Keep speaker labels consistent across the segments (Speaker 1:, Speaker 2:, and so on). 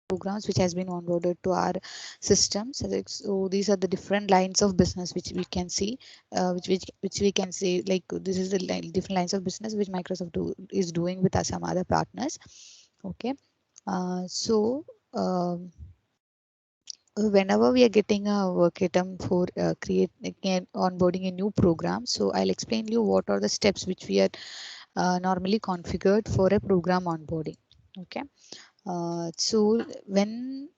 Speaker 1: programs which has been onboarded to our system. So these are the different lines of business which we can see, which we can see, like this is the different lines of business which Microsoft is doing with us, some other partners. Okay. So whenever we are getting a work item for creating and onboarding a new program, so I'll explain you what are the steps which we are normally configured for a program onboarding. Okay. So when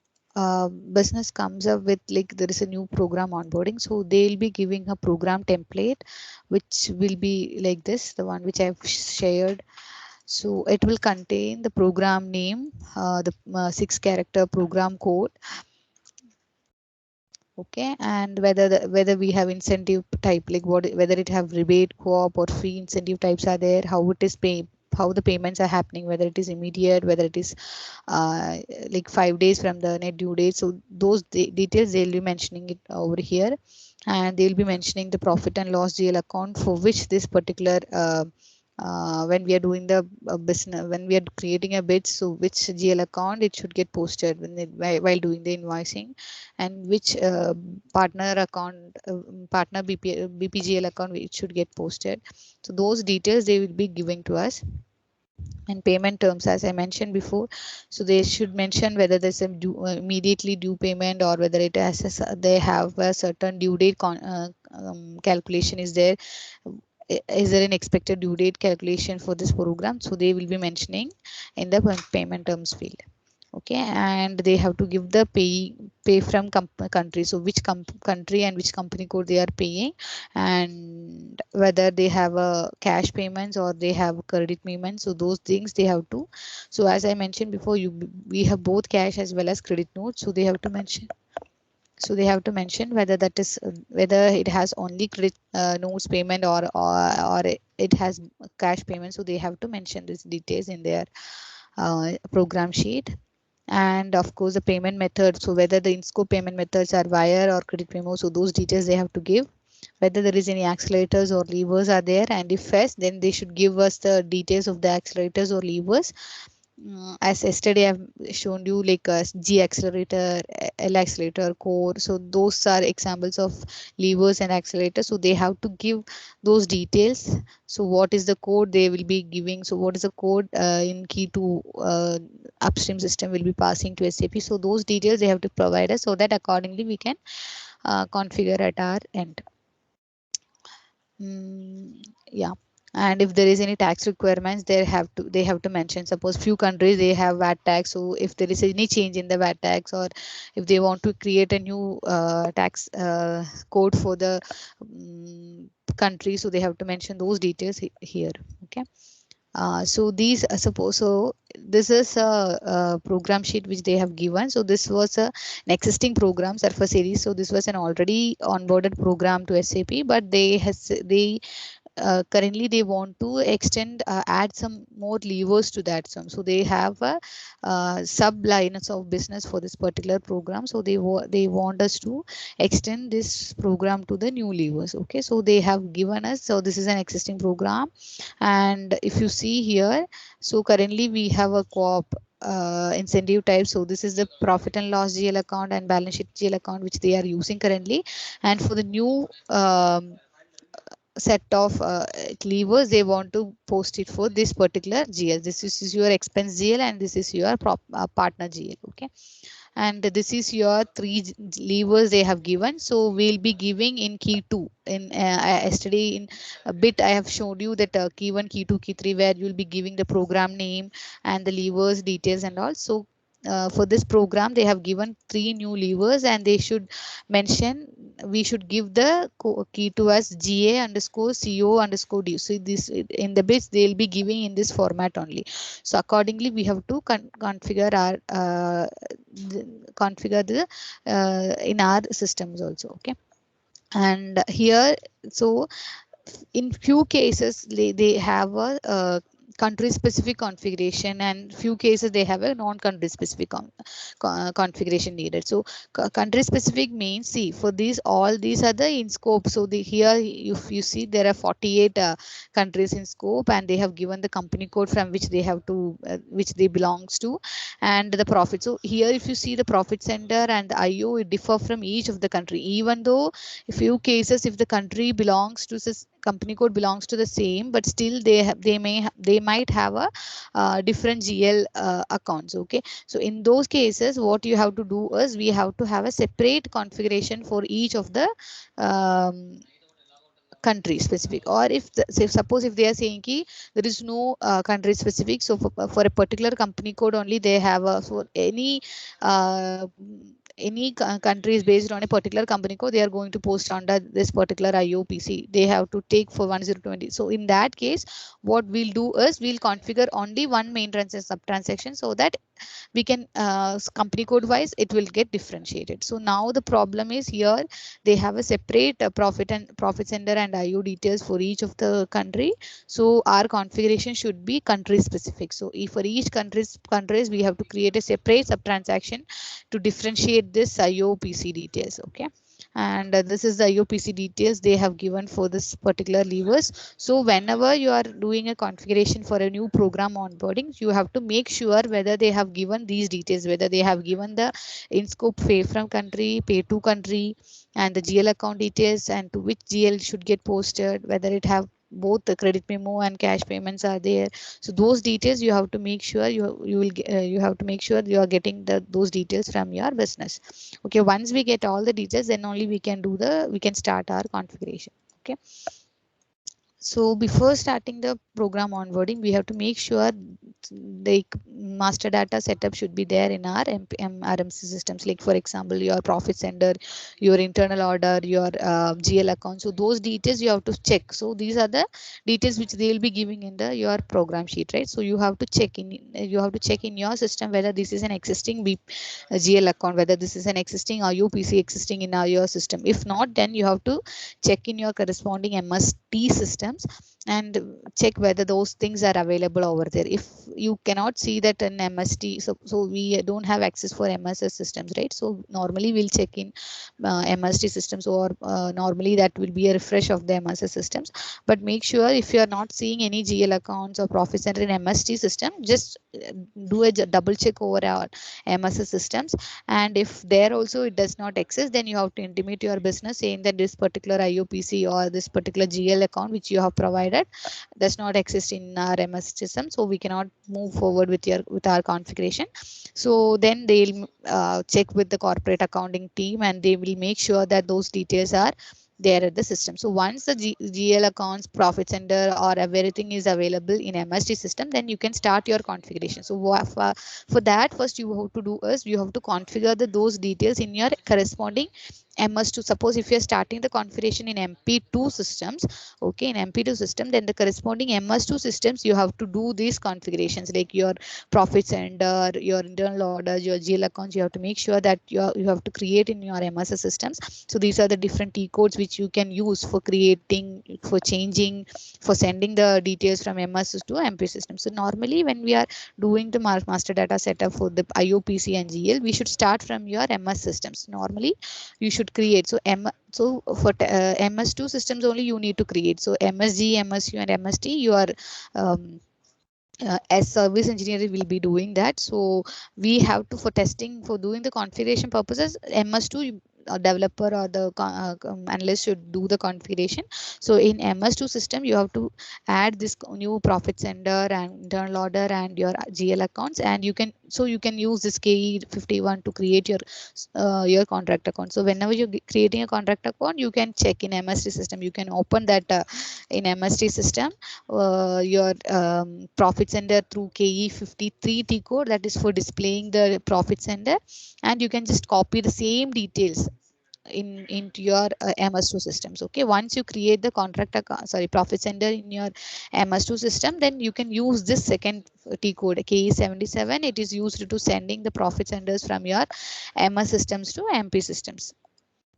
Speaker 1: business comes up with, like, there is a new program onboarding, so they'll be giving a program template which will be like this, the one which I've shared. So it will contain the program name, the 6-character program code. Okay, and whether we have incentive type, like whether it have rebate, co-op, or free incentive types are there, how it is pay, how the payments are happening, whether it is immediate, whether it is uh, like 5 days from the net due date. So those details they'll be mentioning it over here, and they'll be mentioning the profit and loss GL account for which this particular when we are doing the business, when we are creating a bid, so which GL account it should get posted while doing the invoicing, and which partner account, partner BPGL account it should get posted. So those details they will be giving to us. And payment terms, as I mentioned before, so they should mention whether there's a immediately due payment, or whether it has they have a certain due date calculation is there. Is there an expected due date calculation for this program? So they will be mentioning in the payment terms field. Okay, and they have to give the pay from country, so which country and which company code they are paying, and whether they have a cash payments or they have credit payments. So those things they have to, so as I mentioned before, we have both cash as well as credit notes, so they have to mention, so they have to mention whether that is whether it has only credit notes payment, or it has cash payment. So they have to mention these details in their program sheet. And of course the payment method, so whether the in-scope payment methods are wire or credit memo, so those details they have to give. Whether there is any accelerators or levers are there, and if yes, then they should give us the details of the accelerators or levers. As yesterday I've shown you, like G accelerator, L accelerator, core. So those are examples of levers and accelerators. So they have to give those details. So what is the code they will be giving? So what is the code in key to upstream system will be passing to SAP? So those details they have to provide us, so that accordingly we can configure at our end. Yeah. And if there is any tax requirements, they have to mention. Suppose few countries they have VAT tax, so if there is any change in the VAT tax, or if they want to create a new tax code for the country, so they have to mention those details here. Okay. So these suppose, so this is a program sheet which they have given. So this was an existing program surface series. So this was an already onboarded program to SAP, but they currently they want to extend, add some more levers to that sum. So they have a sub lines of business for this particular program. So they want us to extend this program to the new levers. Okay, so they have given us, so this is an existing program. And if you see here, so currently we have a co-op incentive type. So this is the profit and loss GL account and balance sheet GL account which they are using currently. And for the new set of levers, they want to post it for this particular GL. This is your expense GL, and this is your partner GL. Okay, and this is your three levers they have given. So we'll be giving in key 2. In yesterday in a bit I have showed you that key 1, key 2, key 3, where you'll be giving the program name and the levers details and all. So for this program they have given 3 new levers, and they should mention, we should give the key to as GA underscore CO underscore D. So this in the bits they'll be giving in this format only. So accordingly we have to configure our configure the in our systems also. Okay, and here, so in few cases they have a country specific configuration, and few cases they have a non-country specific configuration needed. So country specific means, see, for these, all these are the in scope. So the here, if you see, there are 48 countries in scope, and they have given the company code from which they have to which they belongs to, and the profit. So here if you see the profit center and the IO, it differ from each of the country, even though a few cases if the country belongs to this company code belongs to the same, but still they might have a different GL accounts. Okay, so in those cases what you have to do is we have to have a separate configuration for each of the um, country specific. Or if say, suppose if they are saying ki there is no country specific, so for a particular company code only they have a, so uh, any country is based on a particular company code, they are going to post under this particular IOPC, they have to take for 1020. So in that case what we'll do is we'll configure only one main transaction sub transaction, so that we can company code wise it will get differentiated. So now the problem is here they have a separate profit center and IO details for each of the country. So our configuration should be country specific. So if for each countries we have to create a separate sub transaction to differentiate this IOPC details. Okay, and this is the IOPC details they have given for this particular levers. So whenever you are doing a configuration for a new program onboarding, you have to make sure whether they have given these details, whether they have given the in scope pay from country, pay to country, and the GL account details, and to which GL should get posted, whether it have both the credit memo and cash payments are there. So those details you have to make sure you have to make sure you are getting those details from your business. Okay, once we get all the details, then only we can start our configuration. Okay, so before starting the program onboarding, we have to make sure the master data setup should be there in our RMC systems. Like for example, your profit center, your internal order, your GL account. So those details you have to check. So these are the details which they will be giving in the your program sheet, right? So you have to check in your system whether this is an existing GL account, whether this is an existing IOPC existing in your system. If not, then you have to check in your corresponding MST systems and check whether those things are available over there. If you cannot see that in MST, so we don't have access for MSS systems, right? So normally we'll check in MST systems, or normally that will be a refresh of the MSS systems. But make sure if you are not seeing any GL accounts or profit center in MST system, just do a double check over our MSS systems. And if there also it does not exist, then you have to intimate your business saying that this particular IOPC or this particular GL account which you have provided does not exist in our MS system, so we cannot move forward with our configuration. So then they'll check with the corporate accounting team, and they will make sure that those details are there at the system. So once the GL accounts, profit center, or everything is available in MST system, then you can start your configuration. So for that, first you have to do is you have to configure those details in your corresponding MS2. Suppose if you're starting the configuration in MP2 systems, okay, in MP2 system, then the corresponding MS2 systems you have to do these configurations like your profit center, your internal orders, your GL accounts. You have to make sure that you have to create in your MSS systems. So these are the different T codes which you can use for creating, for changing, for sending the details from MS to MP system. So normally when we are doing the master data setup for the IOPC and GL, we should start from your MS systems. Normally you should create. So for MS2 systems only you need to create. So MSG, MSU, and MST, you are as service engineer will be doing that. So we have to, for testing, for doing the configuration purposes, MS2 developer or the analyst should do the configuration. So in MS2 system you have to add this new profit center and internal order and your GL accounts, and you can use this KE51 to create your contract account. So whenever you're creating a contract account, you can check in MST system, you can open that in MST system your profit center through KE53 T code, that is for displaying the profit center, and you can just copy the same details into your MS2 systems. Okay, once you create the contract account, sorry, profit center in your MS2 system, then you can use this second T code KE77. It is used to sending the profit centers from your MS systems to MP systems.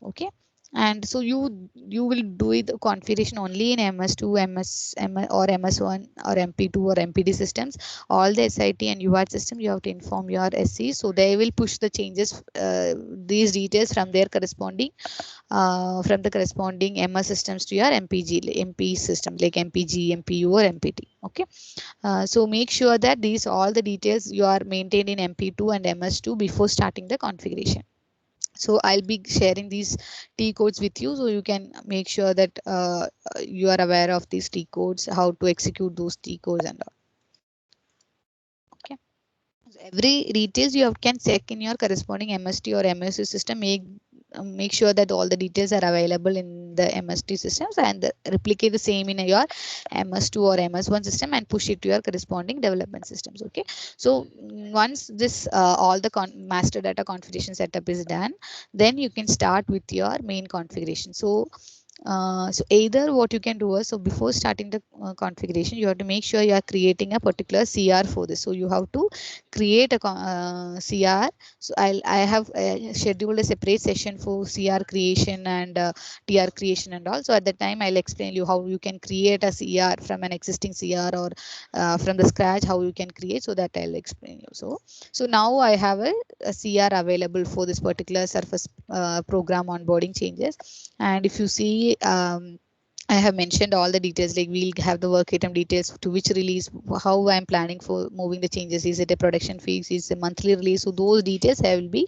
Speaker 1: Okay, And so you will do it configuration only in MS2, MS or MS1 or MP2 or MPD systems. All the SIT and UART system, you have to inform your SC, so they will push the changes, these details from their corresponding from the corresponding MS systems to your MP systems like MPG, MPU or MPT. Okay. So make sure that these all the details you are maintained in MP2 and MS2 before starting the configuration. So I'll be sharing these T codes with you, so you can make sure that you are aware of these T codes, how to execute those T codes and all. Okay. So every details you can check in your corresponding MST or MSU system. Make sure that all the details are available in the MST systems, and replicate the same in your MS2 or MS1 system and push it to your corresponding development systems. Okay. So once this all the master data configuration setup is done, then you can start with your main configuration. So either what you can do is, so before starting the configuration, you have to make sure you are creating a particular CR for this. So you have to create a CR. So I have scheduled a separate session for CR creation and TR creation and all. So at that time I'll explain you how you can create a CR from an existing CR, or from the scratch how you can create. So that I'll explain you. So now I have a CR available for this particular surface program onboarding changes. And if you see, I have mentioned all the details, like we'll have the work item details to which release, how I'm planning for moving the changes. Is it a production fix? Is it a monthly release? So those details I will be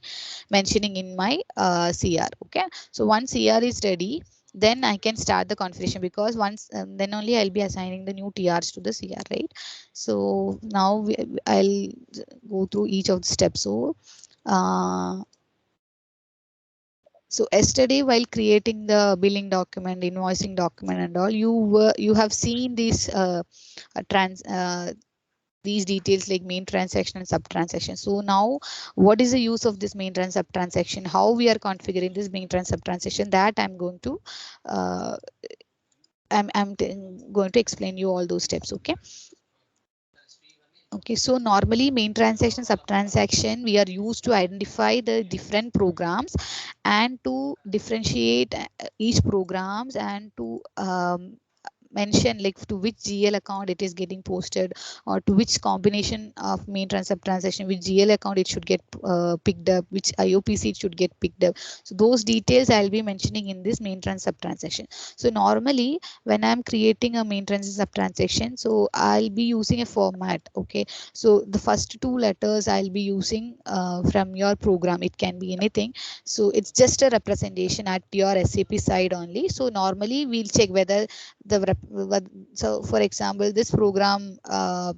Speaker 1: mentioning in my CR. Okay. So once CR is ready, then I can start the configuration, because once then only I'll be assigning the new TRs to the CR, right? So now I'll go through each of the steps. Uh, so yesterday, while creating the billing document, invoicing document, and all, you have seen trans these details like main transaction and sub transaction. So now, what is the use of this main trans sub transaction? How we are configuring this main trans sub transaction? That I'm going to uh, going to explain you all those steps. Okay. Okay, so normally main transaction, sub-transaction, we are used to identify the different programs and to differentiate each programs, and to mention like to which GL account it is getting posted, or to which combination of main sub transaction, which GL account it should get picked up, which IOPC it should get picked up. So those details I'll be mentioning in this main sub transaction. So normally when I'm creating a main sub transaction, so I'll be using a format. Okay. So the first two letters I'll be using from your program. It can be anything. So it's just a representation at your SAP side only. So normally we'll check whether so for example, this program,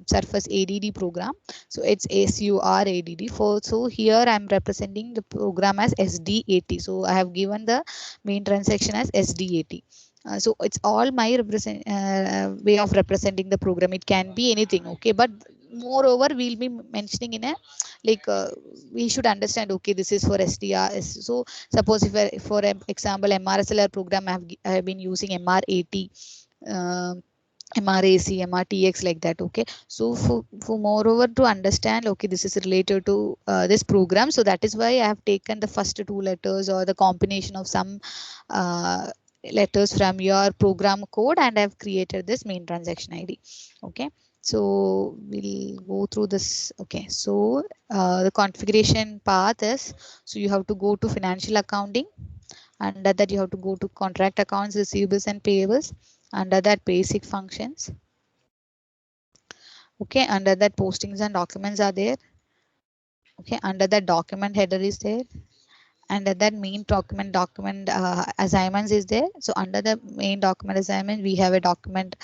Speaker 1: surface ADD program, so it's SURADD. So here I'm representing the program as SDAT. So I have given the main transaction as SDAT. So it's all my way of representing the program. It can be anything. Okay. But moreover, we'll be mentioning in a like we should understand, okay, this is for SDR. So suppose if for example MRSLR program, I have been using MR80, MRAC, MRTX, like that. Okay. So for moreover to understand, okay, this is related to this program. So that is why I have taken the first two letters or the combination of some letters from your program code, and I've created this main transaction ID. Okay. So we'll go through this. Okay. So the configuration path is, so you have to go to financial accounting. Under that, you have to go to contract accounts, receivables and payables. Under that, basic functions. Okay. Under that, postings and documents are there. Okay. Under that, document header is there. Under that, main document assignments is there. So under the main document assignment, we have a document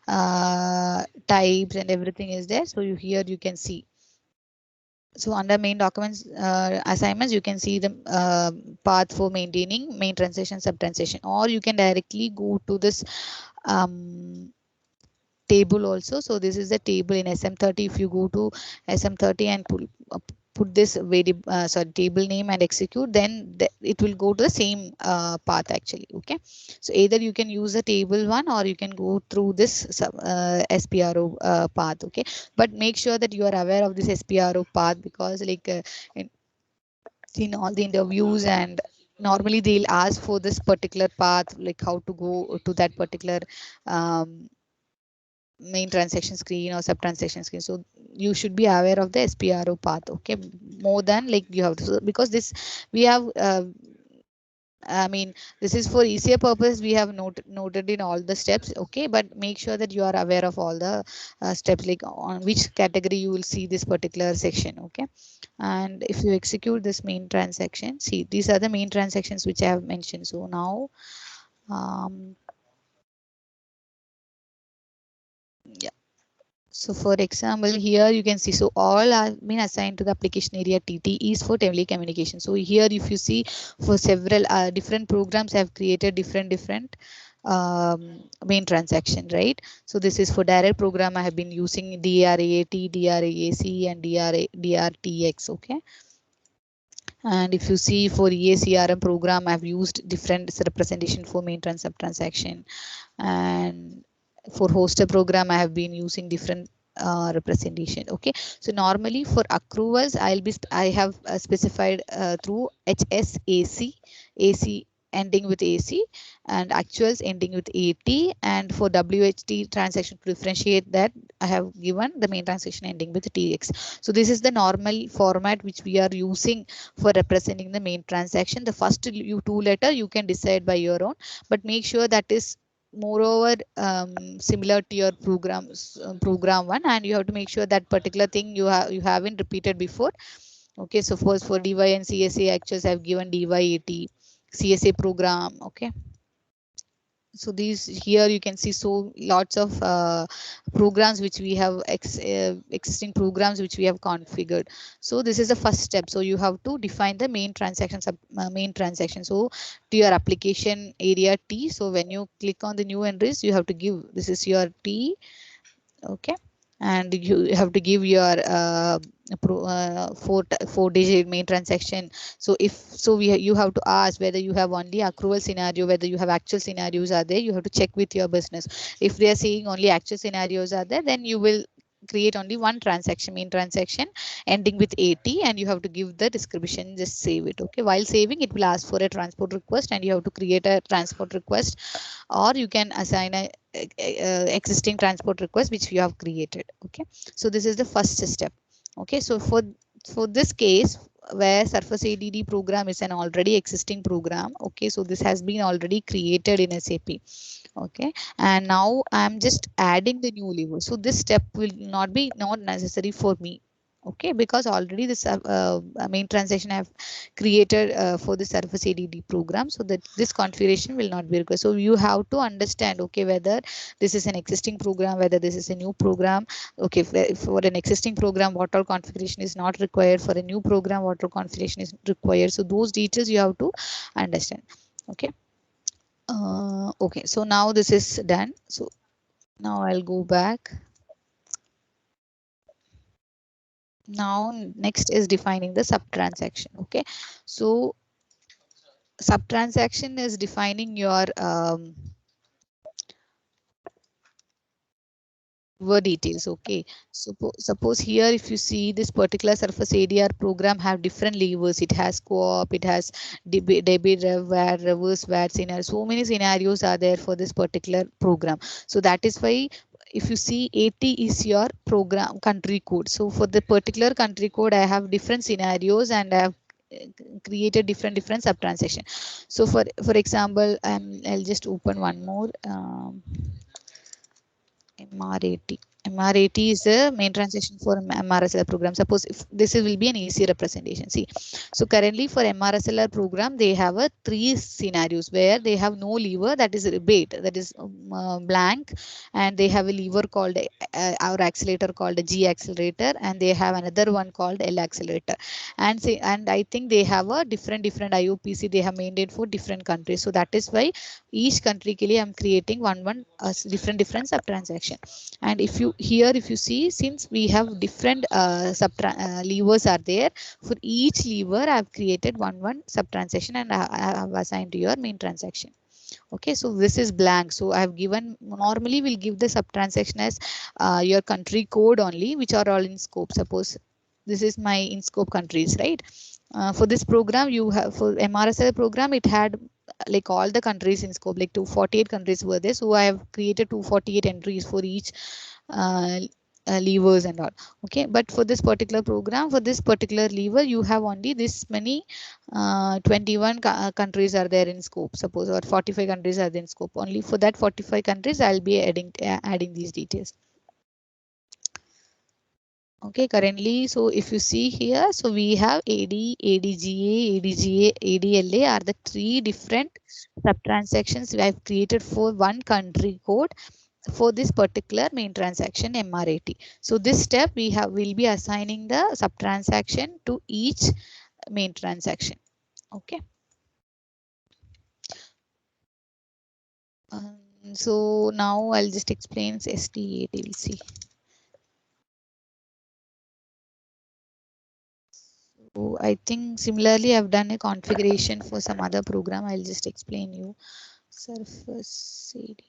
Speaker 1: types and everything is there. So here you can see. So under main documents assignments, you can see the path for maintaining main transaction, sub transaction, or you can directly go to this table also. So this is the table in SM30. If you go to SM30 and put this table name and execute, then it will go to the same path actually. Okay. So either you can use the table one, or you can go through this SPRO path. Okay. But make sure that you are aware of this SPRO path, because like in all the interviews and normally they'll ask for this particular path, like how to go to that particular um, main transaction screen or sub transaction screen. So you should be aware of the SPRO path, okay, more than like you have to, because this we have I mean, this is for easier purpose. We have noted in all the steps, okay, but make sure that you are aware of all the steps, like on which category you will see this particular section, okay. And if you execute this main transaction, see, these are the main transactions which I have mentioned. So now, um, yeah. So for example, here you can see, so all are been assigned to the application area TT is for telecommunication. So here if you see, for several different programs have created different main transaction, right? So this is for direct program. I have been using DRAAT, DRAAC and DRTX, okay. And if you see for EACRM program, I've used different representation for main transaction. And for hoster program, I have been using different representation, okay. So normally for accruals, I have specified through HSAC, AC ending with AC, and actuals ending with AT. And for WHT transaction, to differentiate that, I have given the main transaction ending with TX. So this is the normal format which we are using for representing the main transaction. The first two letter you can decide by your own, but make sure that is moreover similar to your program one, and you have to make sure that particular thing you haven't repeated before, okay. So for DY and CSA actuals, I've given DY80 CSA program, okay. So these here you can see, so lots of programs which we have existing programs which we have configured. So this is the first step. So you have to define the main transaction main transaction. So to your application area T, so when you click on the new entries, you have to give, this is your T, okay. And you have to give your four digit main transaction. So if so we you have to ask whether you have only accrual scenario, whether you have actual scenarios are there. You have to check with your business. If they are saying only actual scenarios are there, then you will create only one transaction, main transaction ending with 80, and you have to give the description, just save it, okay. While saving, it will ask for a transport request, and you have to create a transport request, or you can assign a existing transport request which you have created, okay. So this is the first step, okay. So for this case, where surface ADD program is an already existing program, okay, so this has been already created in SAP, okay. And now I'm just adding the new lever, so this step will not necessary for me, okay, because already this main transaction I have created for the surface ADD program, so that this configuration will not be required. So you have to understand, okay, whether this is an existing program, whether this is a new program, okay. For an existing program, what all configuration is not required, for a new program, what all configuration is required. So those details you have to understand, okay. Okay, so now this is done. So now I'll go back. Now next is defining the sub transaction, okay. So sub transaction is defining your word details, okay. Suppose here if you see this particular surface ADR program have different levers. It has co-op, it has debit rev, reverse VAT scenario. So many scenarios are there for this particular program. So that is why if you see 80 is your program country code. So for the particular country code, I have different scenarios, and I have created different sub transaction. So for example, I'll just open one more. MR80. MR80 is the main transaction for MRSLR program. Suppose if this will be an easy representation. See, so currently for MRSLR program, they have a three scenarios where they have no lever, that is rebate, that is blank, and they have a lever called our accelerator called a G accelerator, and they have another one called L accelerator. And I think they have a different IOPC they have maintained for different countries. So that is why each country ke liye I'm creating one different sub transaction. And if you here if you see, since we have different levers are there, for each lever I've created one sub transaction, and I have assigned to your main transaction. Okay, so this is blank. So I have given, normally we'll give the sub transaction as your country code only, which are all in scope. Suppose this is my in scope countries, right? For this program, you have for MRSL program, it had like all the countries in scope, like 248 countries were there. So I have created 248 entries for each uh, levers and all. Okay, but for this particular program, for this particular lever, you have only this many 21 countries are there in scope, suppose, or 45 countries are there in scope. Only for that 45 countries, I'll be adding these details. Okay, currently, so if you see here, so we have AD, ADGA, ADGA, ADLA are the three different sub transactions we have created for one country code for this particular main transaction MRAT. So this step will be assigning the sub transaction to each main transaction. Okay. So now I'll just explain STATVC. So I think similarly I've done a configuration for some other program. I'll just explain you. Surface CD.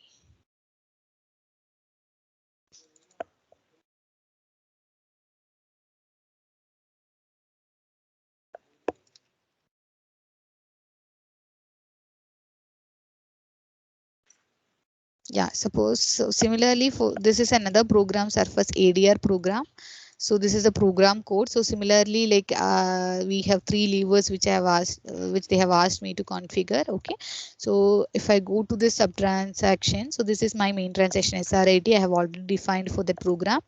Speaker 1: Yeah, suppose so similarly for this is another program, Surface ADR program. So this is the program code. So similarly, like we have three levers which I have asked, which they have asked me to configure. Okay. So if I go to this sub transaction, so this is my main transaction SRIT. I have already defined for the program.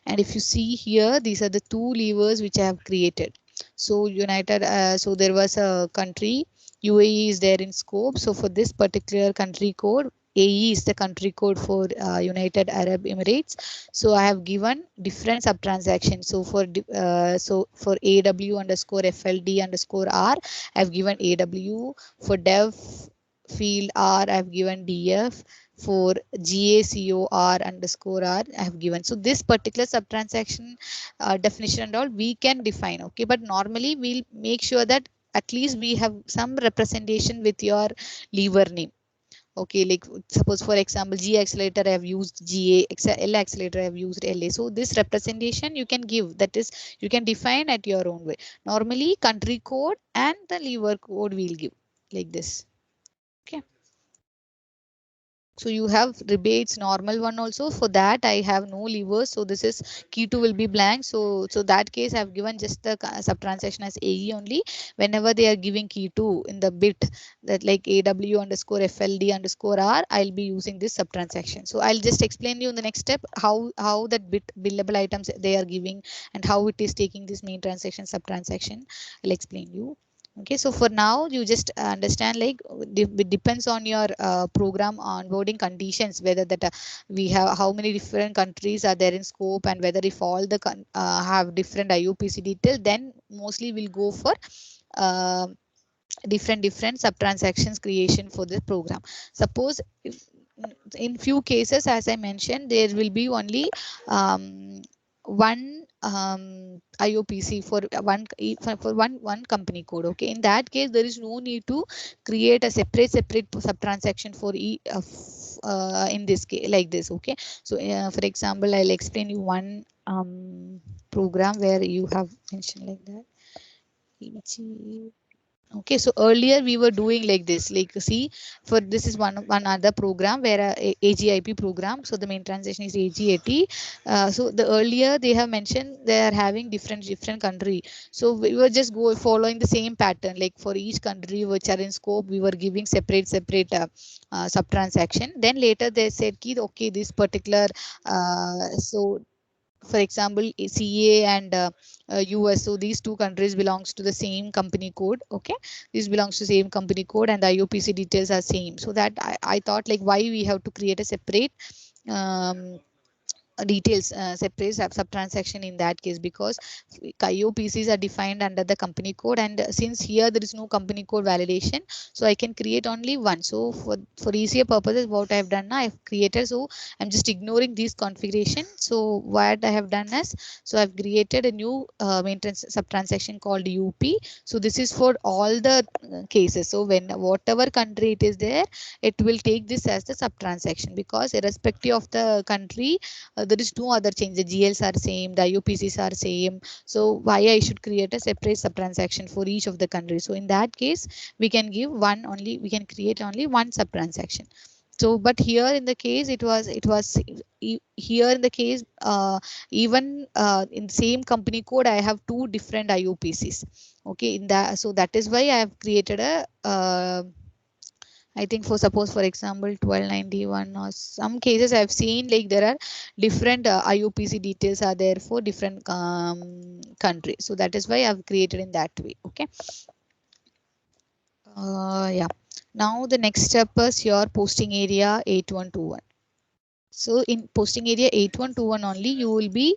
Speaker 1: And if you see here, these are the two levers which I have created. So United, so there was a country, UAE is there in scope. So for this particular country code, AE is the country code for United Arab Emirates. So I have given different sub transactions. So for AW underscore FLD underscore R, I have given AW. For dev field R, I have given DF. For GACOR underscore R, I have given. So this particular sub transaction definition and all we can define. Okay, but normally we'll make sure that at least we have some representation with your lever name. Okay, like suppose for example, G accelerator I have used GA, L accelerator I have used LA. So this representation you can give, that is you can define at your own way. Normally country code and the lever code we'll give like this. Okay. So you have rebates normal one also. For that I have no levers. So this is key to will be blank. So that case I have given just the sub transaction as AE only. Whenever they are giving key to in the bit that like AW underscore FLD underscore R, I'll be using this sub transaction. So I'll just explain you in the next step how that bit billable items they are giving and how it is taking this main transaction sub transaction. I'll explain you. Okay, so for now you just understand like it depends on your program onboarding conditions, whether that we have how many different countries are there in scope, and whether if all the have different IOPC detail, then mostly we'll go for uh, different sub transactions creation for this program. Suppose if, in few cases, as I mentioned, there will be only one IOPC for one company code. Okay, in that case, there is no need to create a separate sub transaction for in this case like this. Okay, so for example, I'll explain you one program where you have mentioned like that. Okay, so earlier we were doing like this, like see, for this is one other program where AGIP program. So the main transaction is AGAT. So the earlier they have mentioned they are having different country. So we were just following the same pattern. Like for each country which are in scope, we were giving separate sub transaction. Then later they said, okay, this particular so for example CA and US, so these two countries belongs to the same company code. Okay, this belongs to same company code and the IOPC details are same. So that I thought like why we have to create a separate um, details separate sub transaction in that case, because IOPCs are defined under the company code, and since here there is no company code validation, so I can create only one. So for easier purposes, what I have done now, I've created, so I'm just ignoring these configuration. So what I have done is, so I've created a new maintenance sub transaction called UP. So this is for all the cases. So when whatever country it is there, it will take this as the sub transaction, because irrespective of the country, there is no other change. The GLs are same, the IUPCs are same. So why I should create a separate sub transaction for each of the countries? So in that case, we can give one only. We can create only one sub transaction. So but here in the case here in the case, even in the same company code I have two different IUPCs. Okay, in that, so that is why I have created a I think for suppose for example 1291 or some cases I've seen like there are different IUPC details are there for different country. So that is why I've created in that way. Okay. Yeah. Now the next step is your posting area 8121. So in posting area 8121 only, you will be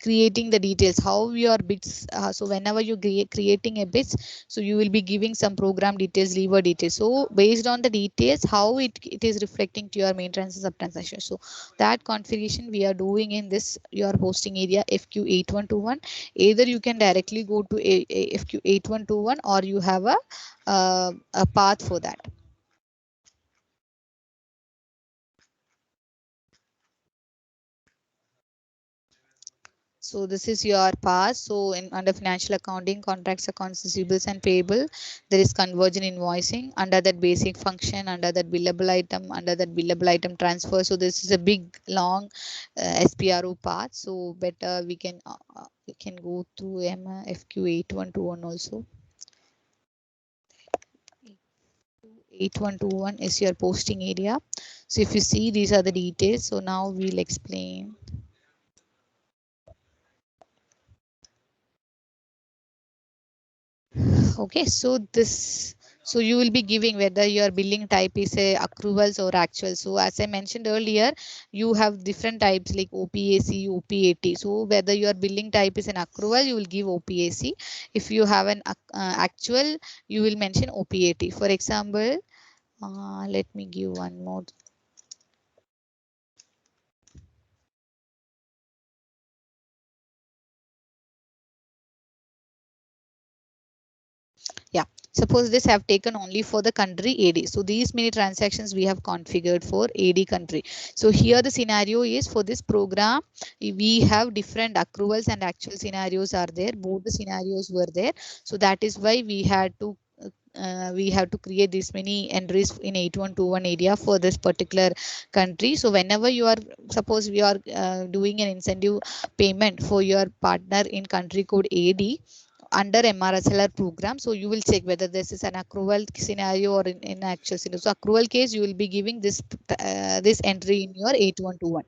Speaker 1: creating the details, how your bits. So whenever you creating a bits, so you will be giving some program details, lever details. So based on the details, how it is reflecting to your main sub transaction. So that configuration we are doing in this your posting area FQ8121. Either you can directly go to a FQ8121 or you have a path for that. So this is your path. So in under financial accounting, contracts, accounts receivables and payable, there is conversion invoicing. Under that basic function, under that billable item, under that billable item transfer. So this is a big long SPRO path. So better we can go through FQ8121 also. 8121 is your posting area. So if you see, these are the details. So now we'll explain. Okay, so you will be giving whether your billing type is a accruals or actual. So as I mentioned earlier, you have different types like OPAC, OPAT. So whether your billing type is an accrual, you will give OPAC. If you have an actual, you will mention OPAT. For example, let me give one more. Yeah, suppose this have taken only for the country AD. So these many transactions we have configured for AD country. So here the scenario is for this program, we have different accruals and actual scenarios are there. Both the scenarios were there. So that is why we have to create this many entries in 8121 area for this particular country. So whenever you are, suppose we are doing an incentive payment for your partner in country code AD, under MRSLR program. So you will check whether this is an accrual scenario or in actual scenario. So accrual case, you will be giving this entry in your 8121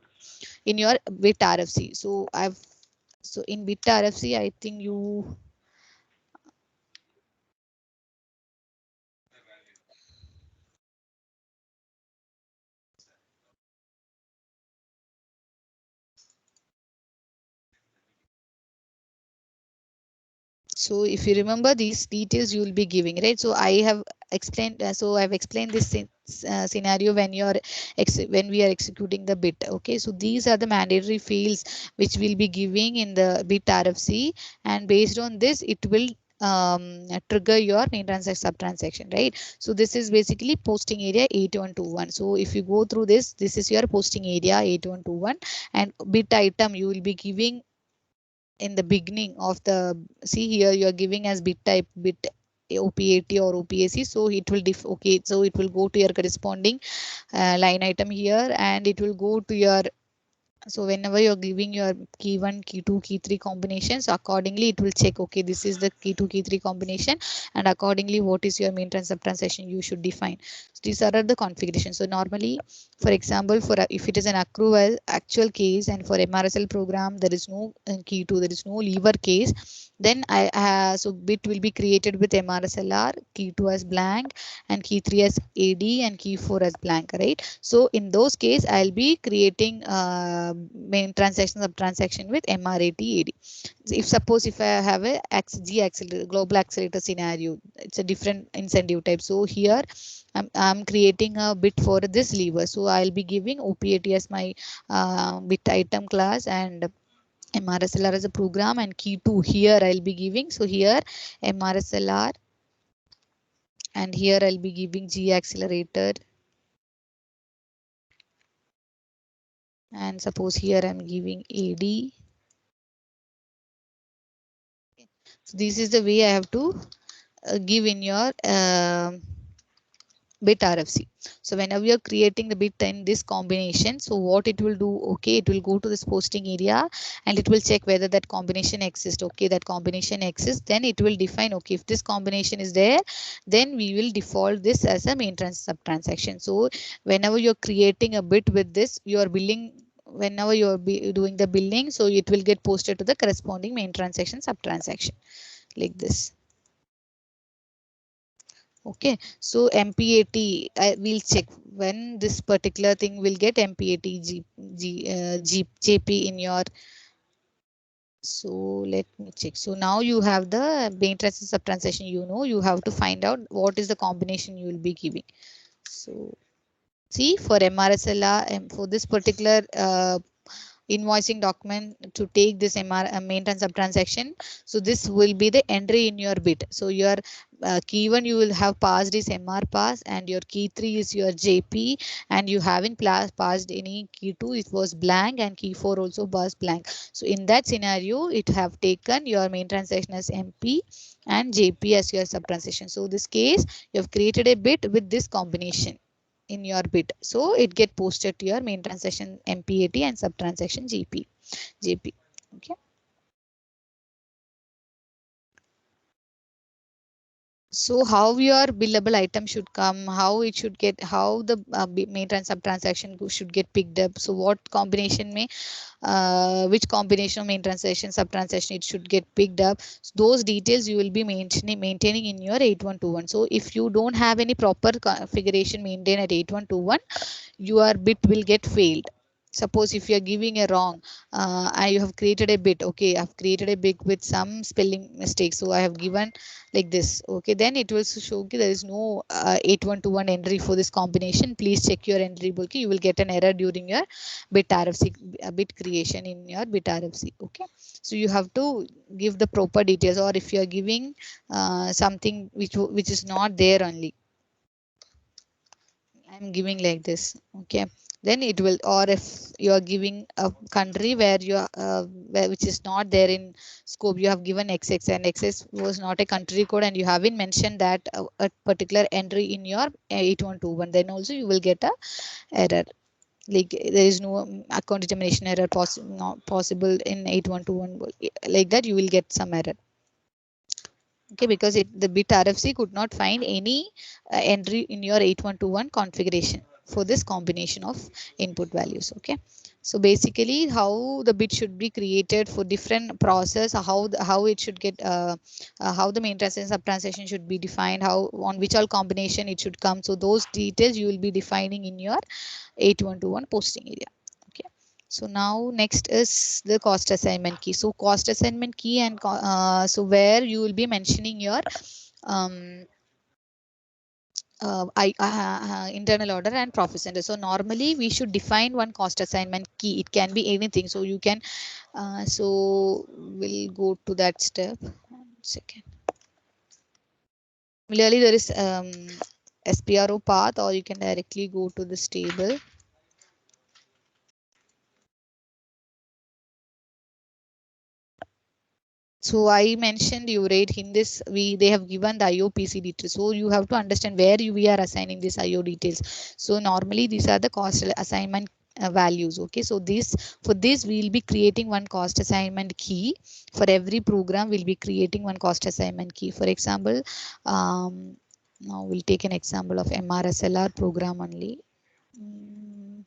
Speaker 1: in your bit RFC. So in bit RFC, I think you. So if you remember these details, you will be giving, right? So I have explained. So I've explained this scenario when when we are executing the bit. Okay, so these are the mandatory fields which we'll be giving in the bit RFC, and based on this, it will trigger your main transaction sub transaction, right? So this is basically posting area 8121. So if you go through this is your posting area 8121, and bit item you will be giving in the beginning of the, see here you are giving as bit type bit OPAT or OPAC. So it will okay, so it will go to your corresponding line item here, and it will go to your, so whenever you're giving your key 1, key 2, key 3 combinations, accordingly it will check, okay, this is the key 2, key 3 combination, and accordingly what is your main sub transaction you should define. So these are the configurations. So normally, for example, for if it is an accrual actual case, and for MRSL program there is no key 2, there is no lever case, then so bit will be created with MRSLR, key 2 as blank, and key 3 as AD, and key 4 as blank, right? So in those case, I'll be creating main transaction sub transaction with MRAT AD. If suppose if I have a G accelerator, global accelerator scenario, it's a different incentive type. So here I'm creating a bit for this lever. So I'll be giving OPAT as my bit item class, and MRSLR as a program, and key 2 here I'll be giving. So here MRSLR, and here I'll be giving G accelerator, and suppose here I'm giving AD. So this is the way I have to give in your bit RFC. So whenever you're creating the bit in this combination, so what it will do, okay, it will go to this posting area and it will check whether that combination exists. Okay, that combination exists, then it will define, okay, if this combination is there, then we will default this as a main sub transaction. So whenever you're creating a bit with this, you're billing, whenever you're doing the billing, so it will get posted to the corresponding main transaction sub transaction like this. Okay, so MPAT, we'll check when this particular thing will get MPAT JP in your. So let me check. So now you have the main transaction sub transaction. You have to find out what is the combination you will be giving. So see, for MRSLR, for this particular invoicing document to take this maintenance sub transaction, so this will be the entry in your bit. So your key 1 you will have passed is MR pass, and your key 3 is your JP, and you haven't passed any key 2, it was blank, and key 4 also was blank. So in that scenario, it have taken your main transaction as MP and JP as your sub transaction. So this case, you have created a bit with this combination in your bit, so it get posted to your main transaction MPAT and sub transaction JP. Okay, so how your billable item should come, how it should get, how the main sub transaction should get picked up, so what combination may which combination of main transaction sub transaction it should get picked up. So those details you will be maintaining in your 8121. So if you don't have any proper configuration maintained at 8121, your bit will get failed. Suppose if you are giving a wrong, you have created a bit, okay, I've created a bit with some spelling mistake, so I have given like this, okay, then it will show, okay, there is no 8121 entry for this combination, please check your entry book. You will get an error during your bit RFC, bit creation in your bit RFC. Okay, so you have to give the proper details, or if you are giving something which is not there only, I'm giving like this, okay, then it will, or if you are giving a country where you are which is not there in scope, you have given XX and XX was not a country code, and you haven't mentioned that a particular entry in your 8121, then also you will get a error, like there is no account determination error not possible in 8121, like that you will get some error. Okay, because the bit RFC could not find any entry in your 8121 configuration for this combination of input values. Okay, so basically how the bit should be created for different process, how it should get how the main transaction sub transaction should be defined, how on which all combination it should come, so those details you will be defining in your 8121 posting area. Okay, so now next is the cost assignment key. So cost assignment key, and so where you will be mentioning your um, internal order and profit center. So normally we should define one cost assignment key. It can be anything. So you can, so we'll go to that step. 1 second. Similarly, there is SPRO path, or you can directly go to this table. So I mentioned you, right, in this they have given the IOPC details. So you have to understand where we are assigning these IO details. So normally these are the cost assignment values. Okay, so for this we will be creating one cost assignment key. For every program we'll be creating one cost assignment key. For example, now we'll take an example of MRSLR program only. Mm,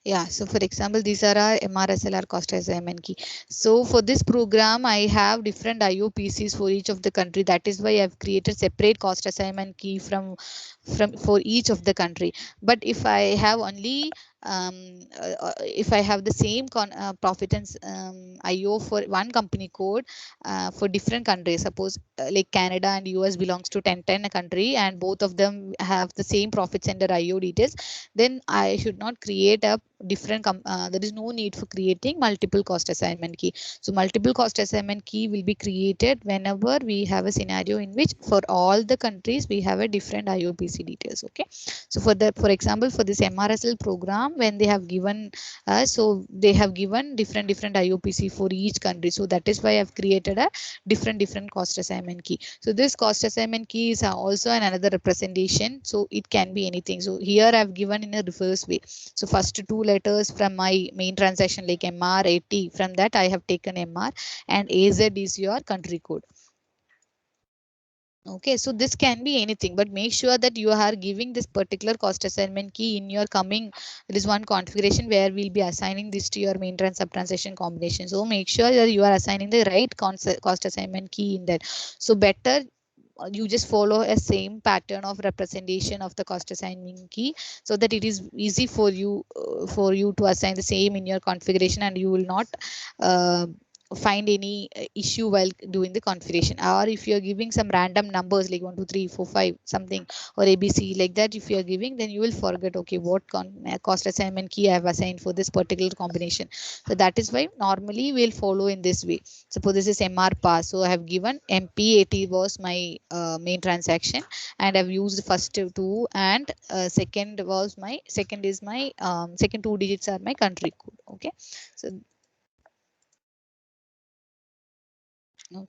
Speaker 1: Yeah, so for example, these are our MRSLR cost assignment key. So for this program, I have different IOPCs for each of the country. That is why I've created separate cost assignment key from for each of the country. But if I have only if I have the same profit and IO for one company code for different countries, suppose like Canada and US belongs to 1010 a country, and both of them have the same profit center IO details, then I should not create a there is no need for creating multiple cost assignment key. So multiple cost assignment key will be created whenever we have a scenario in which for all the countries we have a different IOPC details. Okay, so for example, for this MRSL program, when they have given so they have given different IOPC for each country. So that is why I've created a different cost assignment key. So this cost assignment key is also another representation. So it can be anything. So here I've given in a reverse way. So first two letters from my main transaction like MR, AT, from that I have taken MR, and AZ is your country code. Okay, so this can be anything, but make sure that you are giving this particular cost assignment key in your coming. There is one configuration where we'll be assigning this to your main sub transaction combination. So make sure that you are assigning the right cost assignment key in that. So better you just follow a same pattern of representation of the cost assignment key, so that it is easy for you to assign the same in your configuration, and you will not find any issue while doing the configuration. Or if you are giving some random numbers like 1 2 3 4 5 something, or ABC like that, if you are giving, then you will forget, okay, what cost assignment key I have assigned for this particular combination. So that is why normally we'll follow in this way. Suppose this is MR pass, so I have given MP80 was my main transaction, and I've used first two, and second is my second two digits are my country code. Okay,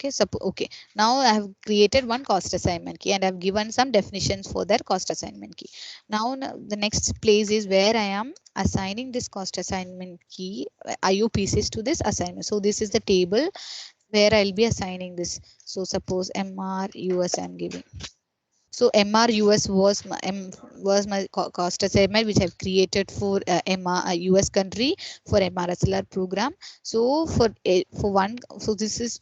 Speaker 1: so okay, now I have created one cost assignment key, and I've given some definitions for that cost assignment key. Now the next place is where I am assigning this cost assignment key IO pieces to this assignment. So this is the table where I'll be assigning this. So suppose MR US I'm giving. So MR US was my cost assignment which I've created for MR US country for MRSLR program. So for one, so this is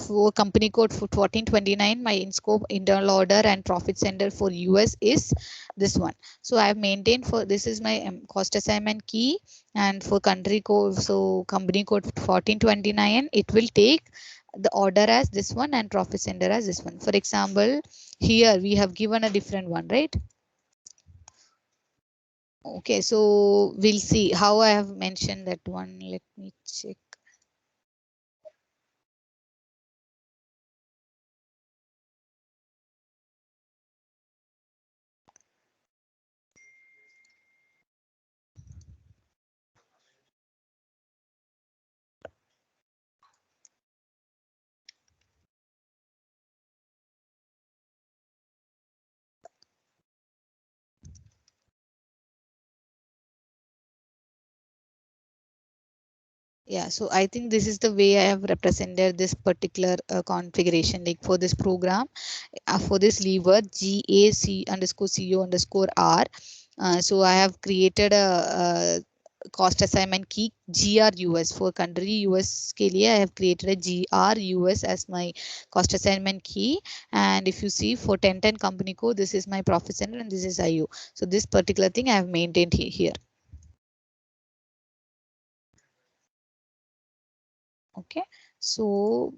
Speaker 1: for company code for 1429, my in scope internal order and profit center for US is this one. So I have maintained for this is my cost assignment key, and for country code, so company code 1429, it will take the order as this one and profit center as this one. For example, here we have given a different one, right? Okay, so we'll see how I have mentioned that one. Let me check. Yeah, so I think this is the way I have represented this particular configuration, like for this program, for this lever GAC underscore CO underscore R. So I have created a cost assignment key GRUS for country US के लिए I have created a GRUS as my cost assignment key. And if you see for 1010 company code, this is my profit center and this is IO. So this particular thing I have maintained here. Okay, so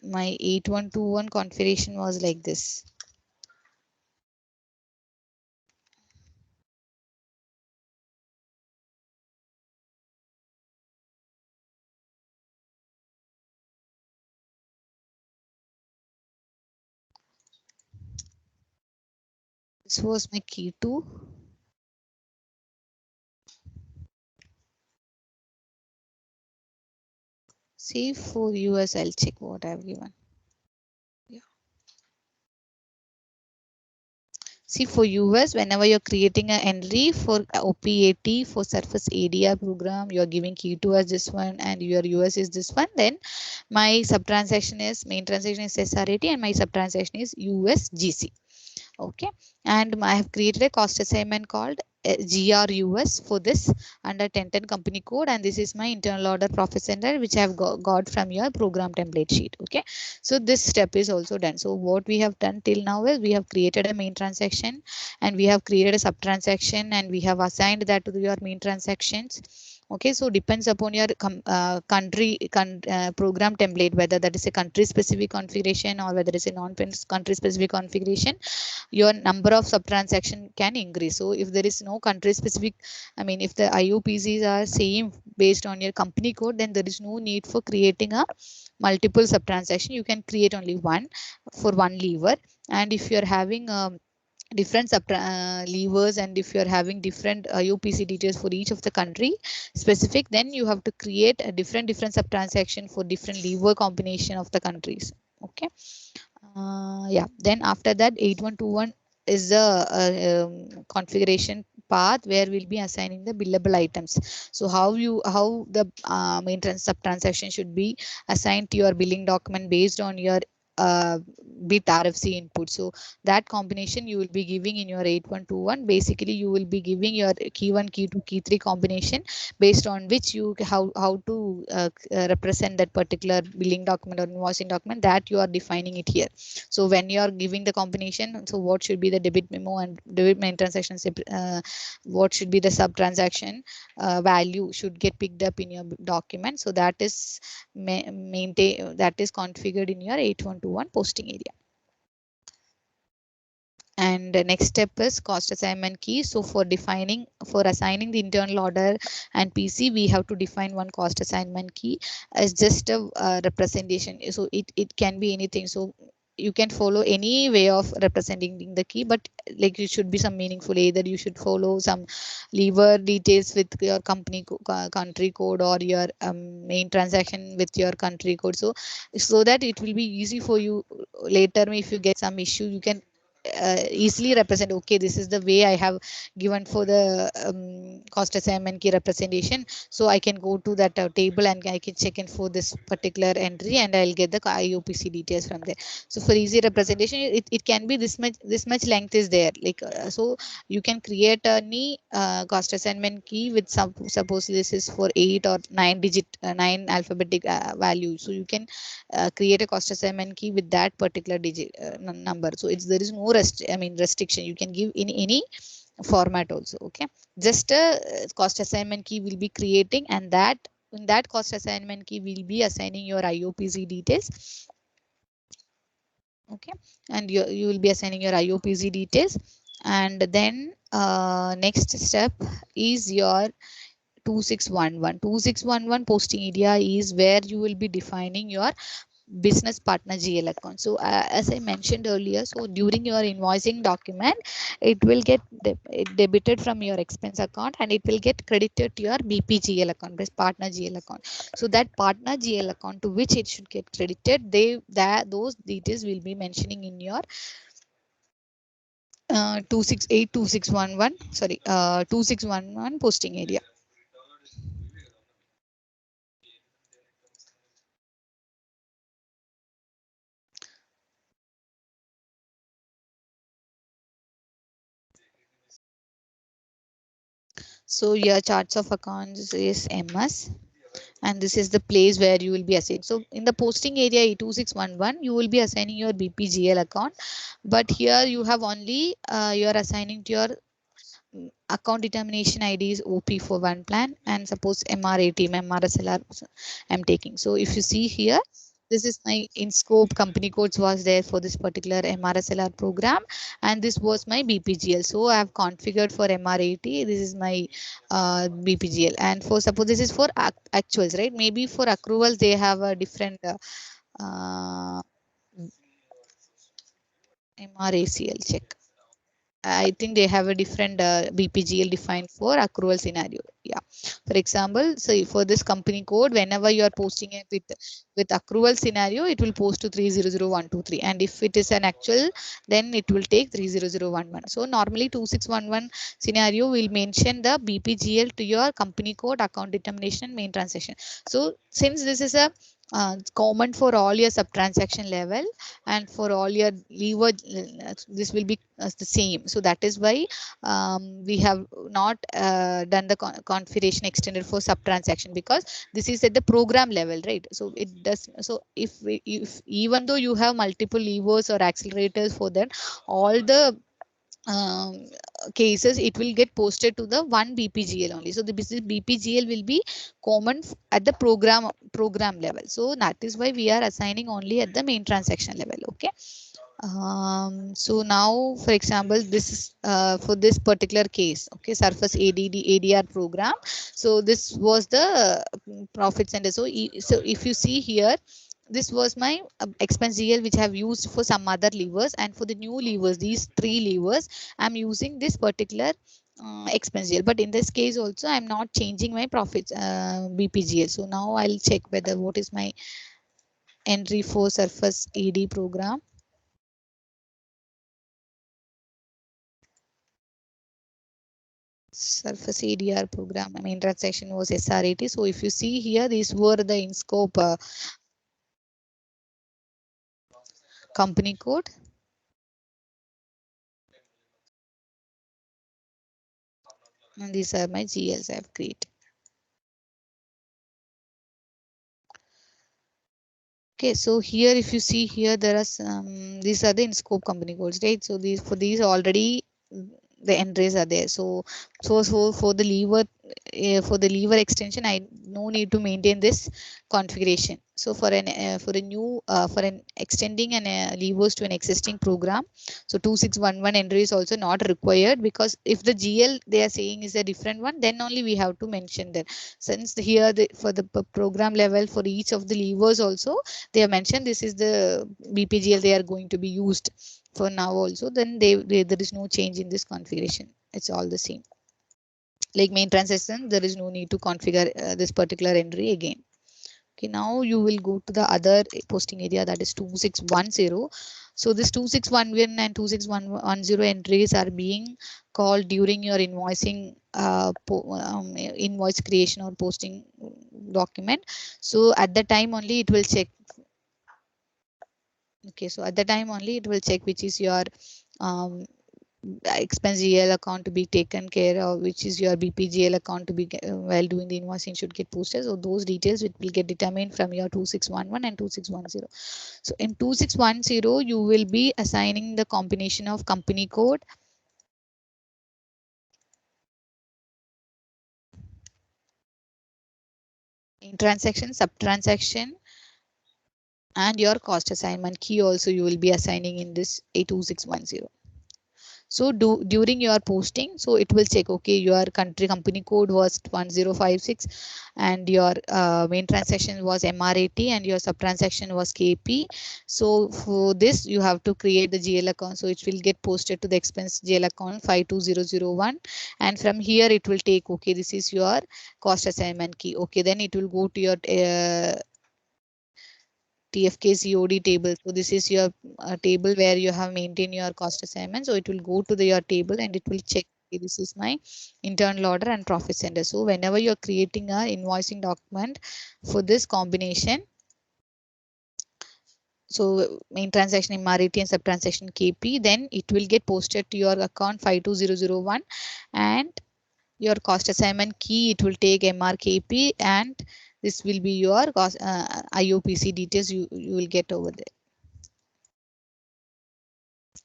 Speaker 1: my 8121 configuration was like this. This was my key 2. See for US, I'll check what I've given. Yeah. See for US, whenever you're creating an entry for OPAT for surface ADR program, you're giving key 2 as this one and your US is this one. Then my sub transaction is main transaction is SRAT and my sub transaction is USGC. Okay, and I have created a cost assignment called GRUS for this under 1010 company code, and this is my internal order profit center which I have got from your program template sheet. Okay, so this step is also done. So what we have done till now is we have created a main transaction, and we have created a sub transaction, and we have assigned that to your main transactions. Okay, so depends upon your program template, whether that is a country specific configuration or whether it's a non country specific configuration, your number of sub transaction can increase. So if there is no country specific, I mean if the IOPCs are same based on your company code, then there is no need for creating a multiple sub transaction. You can create only one for one lever. And if you're having different levers, and if you're having different IOPC details for each of the country specific, then you have to create a different sub transaction for different lever combination of the countries. Okay, yeah, then after that 8121 is the configuration path where we'll be assigning the billable items. So how the maintenance sub transaction should be assigned to your billing document based on your bit RFC input. So that combination you will be giving in your 8121. Basically you will be giving your key 1, key 2, key 3 combination based on which you how to represent that particular billing document or invoicing document, that you are defining it here. So when you are giving the combination, so what should be the debit memo and debit main transaction, what should be the sub transaction value should get picked up in your document. So that is maintain that is configured in your 8121 posting area. And the next step is cost assignment key. So for assigning the internal order and PC, we have to define one cost assignment key as just a representation. So it can be anything. So you can follow any way of representing the key, but like it should be some meaningful. Either you should follow some lever details with your company country code, or your main transaction with your country code. So that it will be easy for you later. If you get some issue, you can easily represent, okay, this is the way I have given for the cost assignment key representation. So I can go to that table and I can check in for this particular entry, and I'll get the IOPC details from there. So for easy representation, it can be this much length is there, like so you can create any cost assignment key with some, suppose this is for 8 or 9 digit 9 alphabetic value. So you can create a cost assignment key with that particular digit number. So there is no restriction. You can give in any format also. Okay, just a cost assignment key will be creating, and that in that cost assignment key will be assigning your IOPC details. Okay, and you will be assigning your IOPC details. And then next step is your 2611 posting area is where you will be defining your business partner GL account. So as I mentioned earlier, so during your invoicing document, it will get debited from your expense account, and it will get credited to your BPGL account, business partner GL account. So that partner GL account to which it should get credited, those details will be mentioning in your 2611 sorry 2611 posting area. So your charts of accounts is MS, and this is the place where you will be assigning. So in the posting area E2611, you will be assigning your BPGL account, but here you have only you are assigning to your account determination ID is OP for one plan, and suppose MR18, MRSLR I'm taking. So if you see here, this is my in scope company codes was there for this particular MRSLR program, and this was my BPGL. So I have configured for MR80. This is my BPGL, and for suppose this is for actuals, right? Maybe for accruals they have a different MRACL check. I think they have a different BPGL defined for accrual scenario. Yeah, for example, so for this company code, whenever you are posting it with accrual scenario, it will post to 300123, and if it is an actual, then it will take 30011. So normally 2611 scenario will mention the BPGL to your company code, account determination, main transaction. So since this is a common for all your sub transaction level and for all your lever, this will be the same. So that is why we have not done the configuration extended for sub transaction, because this is at the program level, right? So it does. So if even though you have multiple levers or accelerators for that, all the um, cases, it will get posted to the one BPGL only. So the BPGL will be common at the program level. So that is why we are assigning only at the main transaction level. Okay. So now, for example, this is for this particular case, okay, surface ADR program. So this was the profit center. So so if you see here, this was my expense GL which I have used for some other levers, and for the new levers, these three levers, I'm using this particular expense GL. But in this case also, I'm not changing my profits BPGL. So now I'll check whether what is my entry for surface AD program. Surface ADR program. I mean, transaction was SRAT. So if you see here, these were the in scope company code. And these are my GLs I've created. Okay, so here if you see here, there are some, these are the in scope company codes, right? So these, for these already the entries are there. So for the lever extension, I no need to maintain this configuration. So for a new for an extending an levers to an existing program, so 2611 entry is also not required, because if the GL they are saying is a different one, then only we have to mention that. Since here for the program level, for each of the levers also they have mentioned this is the BPGL they are going to be used for now also, then there is no change in this configuration. It's all the same. Like main transaction, there is no need to configure this particular entry again. Okay, now you will go to the other posting area, that is 2610. So this 2611 and 26110 entries are being called during your invoicing invoice creation or posting document. So at the time only it will check. Okay, so at the time only it will check which is your um, expense GL account to be taken care of, which is your BPGL account to be while doing the invoicing should get posted. So those details it will get determined from your 2611 and 2610. So in 2610 you will be assigning the combination of company code, in transaction, sub transaction, and your cost assignment key also you will be assigning in this A2610. So during your posting, so it will check, okay, your country company code was 1056 and your main transaction was MRAT and your sub transaction was KP. So for this you have to create the GL account. So it will get posted to the expense GL account 52001, and from here it will take, okay, this is your cost assignment key. Okay, then it will go to your TFK COD table. So this is your table where you have maintained your cost assignment. So it will go to your table and it will check, okay, this is my internal order and profit center. So whenever you're creating a invoicing document for this combination, so main transaction MRET and sub transaction KP, then it will get posted to your account 52001, and your cost assignment key it will take MRKP, and this will be your cost IOPC details you will get over there.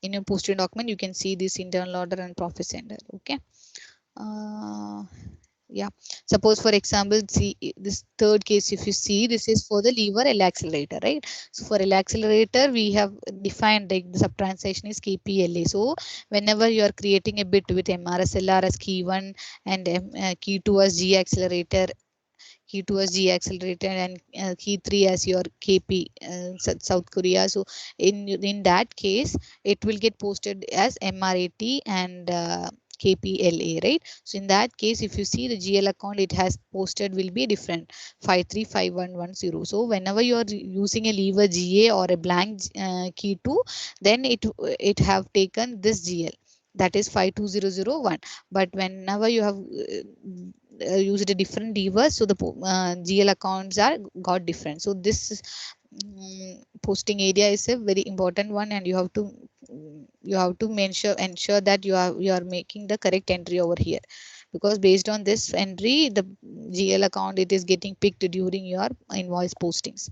Speaker 1: In your posted document you can see this internal order and profit center. Okay, uh, yeah, suppose for example, see this third case, if you see, this is for the lever L accelerator, right? So for L accelerator we have defined like the sub transaction is KPLA. So whenever you are creating a bit with MRSLR as key 1 and key 2 as G accelerator, key 2 as G accelerator, and key 3 as your KP, South Korea. So in that case, it will get posted as MRAT and KPLA, right? So in that case, if you see the GL account, it has posted will be different 535110. So whenever you are using a lever GA or a blank key 2, then it have taken this GL, that is 52001. But whenever you have used a different lever, so the GL accounts are got different. So this posting area is a very important one, and you have to ensure that you are making the correct entry over here, because based on this entry, the GL account, it is getting picked during your invoice postings.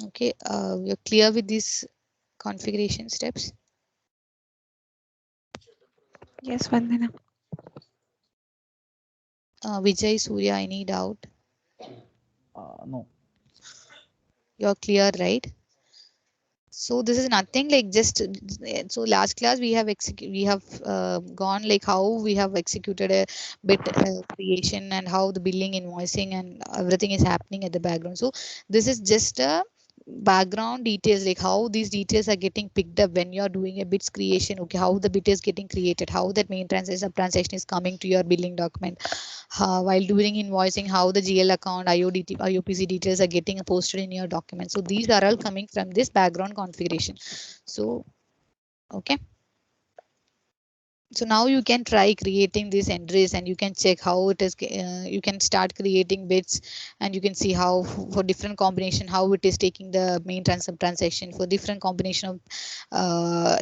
Speaker 1: Okay, you're clear with these configuration steps?
Speaker 2: Yes, Vandana.
Speaker 1: Vijay, Surya, any doubt?
Speaker 3: No.
Speaker 1: You're clear, right? So this is nothing like just so last class we have gone like how we have executed a bit creation and how the billing, invoicing, and everything is happening at the background. So this is just a background details, like how these details are getting picked up when you are doing a bits creation. Okay, how the bit is getting created, how that main transaction is coming to your billing document, while doing invoicing, how the GL account, IOPC details are getting posted in your document. So these are all coming from this background configuration. So, okay. So now you can try creating these entries, and you can check how it is. You can start creating bits, and you can see how for different combination, how it is taking the main transaction for different combination of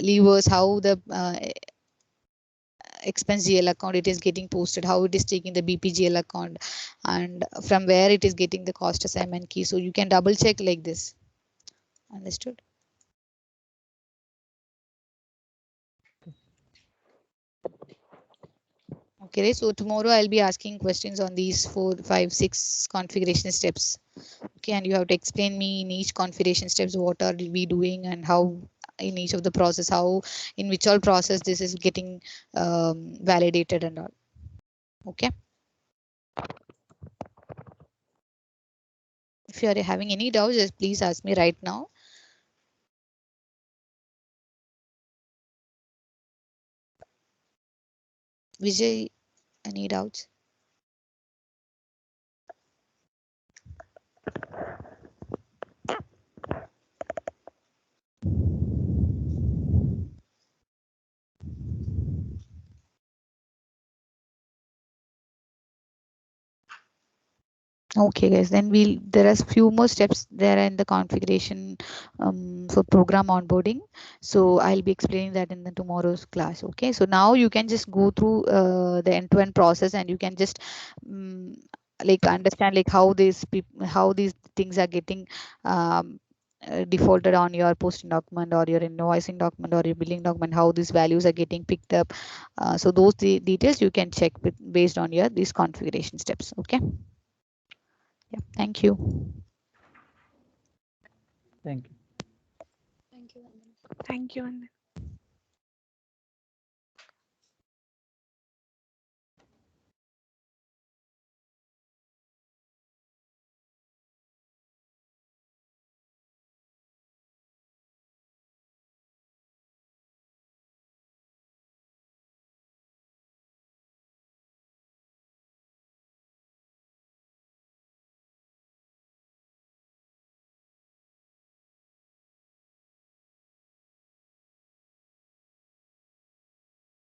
Speaker 1: levers, how the expense GL account it is getting posted, how it is taking the BPGL account, and from where it is getting the cost assignment key. So you can double check like this. Understood? Okay, so tomorrow I'll be asking questions on these 4, 5, 6 configuration steps. Okay, and you have to explain me in each configuration steps what are we doing, and how in each of the process, how in which all process this is getting validated and all. Okay. If you are having any doubts, just please ask me right now. Vijay, any doubts? Okay, guys. Then there are few more steps there in the configuration for program onboarding. So I'll be explaining that in the tomorrow's class. Okay. So now you can just go through the end-to-end process, and you can just like understand like how these things are getting defaulted on your posting document or your invoicing document or your billing document, how these values are getting picked up. So those details you can check based on your these configuration steps. Okay. Yeah, thank you.
Speaker 3: Thank you.
Speaker 1: Thank you.
Speaker 2: Thank you, Vandana.